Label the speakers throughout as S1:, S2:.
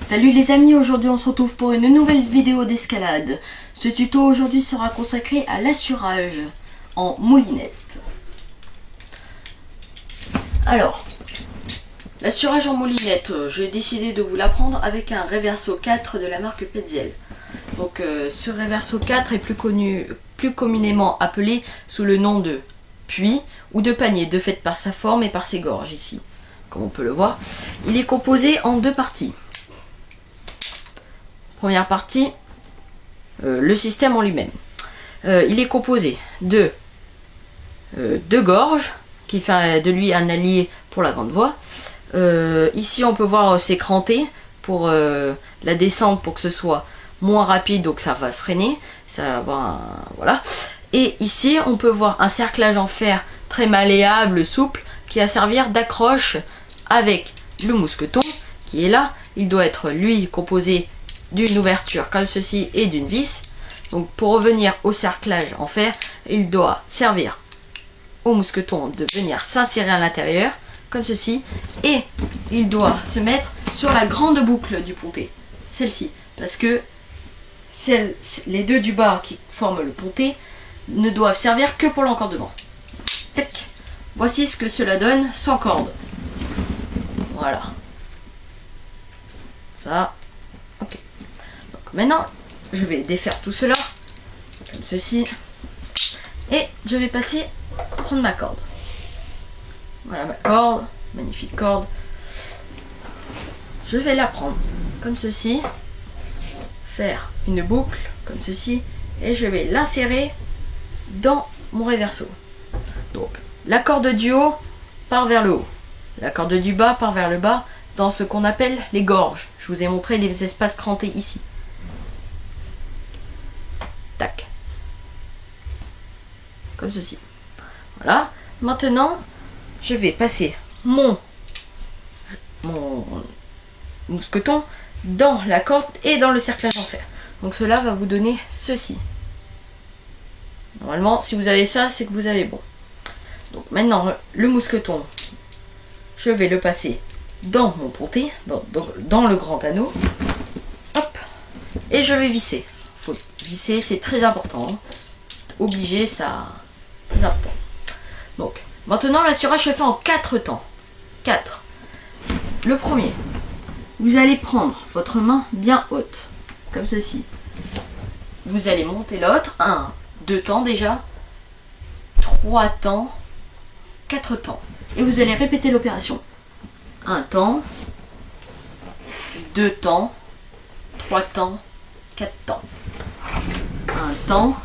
S1: Salut les amis, aujourd'hui on se retrouve pour une nouvelle vidéo d'escalade. Ce tuto aujourd'hui sera consacré à l'assurage en moulinette. Alors, l'assurage en moulinette, j'ai décidé de vous l'apprendre avec un Reverso 4 de la marque Petzl. Donc ce Reverso 4 est plus communément appelé sous le nom de puits ou de panier, de fait par sa forme et par ses gorges ici. Comme on peut le voir, il est composé en deux parties. Première partie, le système en lui-même. Il est composé de deux gorges, qui fait de lui un allié pour la grande voie. Ici on peut voir ses crantés pour la descente, pour que ce soit moins rapide, donc ça va freiner, ça va avoir un, voilà. Et ici on peut voir un cerclage en fer très malléable, souple, qui va servir d'accroche avec le mousqueton qui est là. Il doit être lui composé d'une ouverture comme ceci et d'une vis. Donc pour revenir au cerclage en fer, il doit servir au mousqueton de venir s'insérer à l'intérieur comme ceci, et il doit se mettre sur la grande boucle du pontet, celle-ci, parce que les deux du bas qui forment le pontet ne doivent servir que pour l'encordement. Tac. Voici ce que cela donne sans corde. Voilà. Ça. Ok. Donc maintenant, je vais défaire tout cela, comme ceci. Et je vais prendre ma corde. Voilà ma corde, magnifique corde. Je vais la prendre comme ceci, faire une boucle comme ceci, et je vais l'insérer dans mon Reverso. Donc la corde du haut part vers le haut, la corde du bas part vers le bas, dans ce qu'on appelle les gorges. Je vous ai montré les espaces crantés ici. Tac. Comme ceci. Voilà. Maintenant, je vais passer mon mousqueton dans la corde et dans le cerclage en fer. Donc cela va vous donner ceci. Normalement, si vous avez ça, c'est que vous avez bon. Donc maintenant, le mousqueton, je vais le passer dans mon pontet, dans le grand anneau. Hop. Et je vais visser. Faut visser, c'est très important. Hein. Obligé, ça... très important. Donc, maintenant, l'assurage se fait en 4 temps. 4. Le premier, vous allez prendre votre main bien haute, comme ceci. Vous allez monter l'autre. 1, 2 temps déjà. 3 temps. 4 temps. Et vous allez répéter l'opération. 1 temps. 2 temps. 3 temps. 4 temps. 1 temps.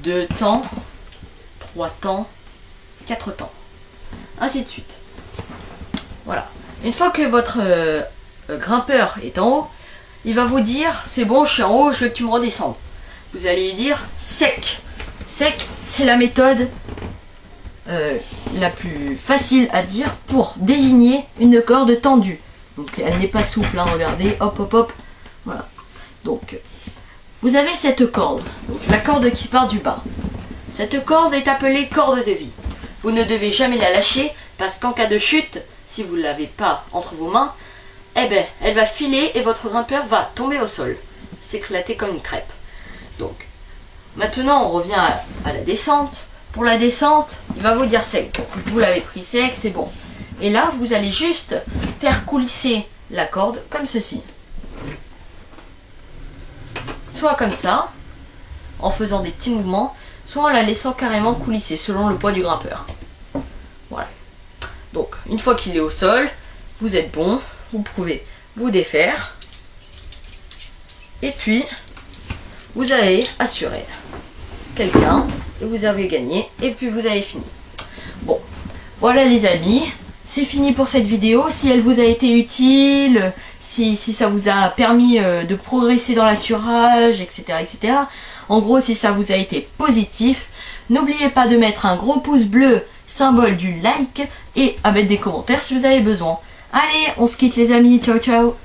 S1: 2 temps. 3 temps, 4 temps, ainsi de suite. Voilà. Une fois que votre grimpeur est en haut, il va vous dire c'est bon, je suis en haut, je veux que tu me redescendes. Vous allez lui dire sec. Sec, c'est la méthode la plus facile à dire pour désigner une corde tendue. Donc elle n'est pas souple, hein, regardez, hop hop hop. Voilà. Donc vous avez cette corde, donc la corde qui part du bas. Cette corde est appelée corde de vie. Vous ne devez jamais la lâcher, parce qu'en cas de chute, si vous ne l'avez pas entre vos mains, eh ben, elle va filer et votre grimpeur va tomber au sol, s'éclater comme une crêpe. Donc, maintenant on revient à la descente. Pour la descente, il va vous dire sec. Vous l'avez pris sec, c'est bon. Et là, vous allez juste faire coulisser la corde comme ceci. Soit comme ça, en faisant des petits mouvements, soit en la laissant carrément coulisser selon le poids du grimpeur. Voilà. Donc, une fois qu'il est au sol, vous êtes bon, vous pouvez vous défaire. Et puis, vous avez assuré quelqu'un, et vous avez gagné, et puis vous avez fini. Bon, voilà les amis, c'est fini pour cette vidéo. Si elle vous a été utile, si ça vous a permis de progresser dans l'assurage, etc., etc., en gros, si ça vous a été positif, n'oubliez pas de mettre un gros pouce bleu, symbole du like, et à mettre des commentaires si vous avez besoin. Allez, on se quitte les amis, ciao ciao.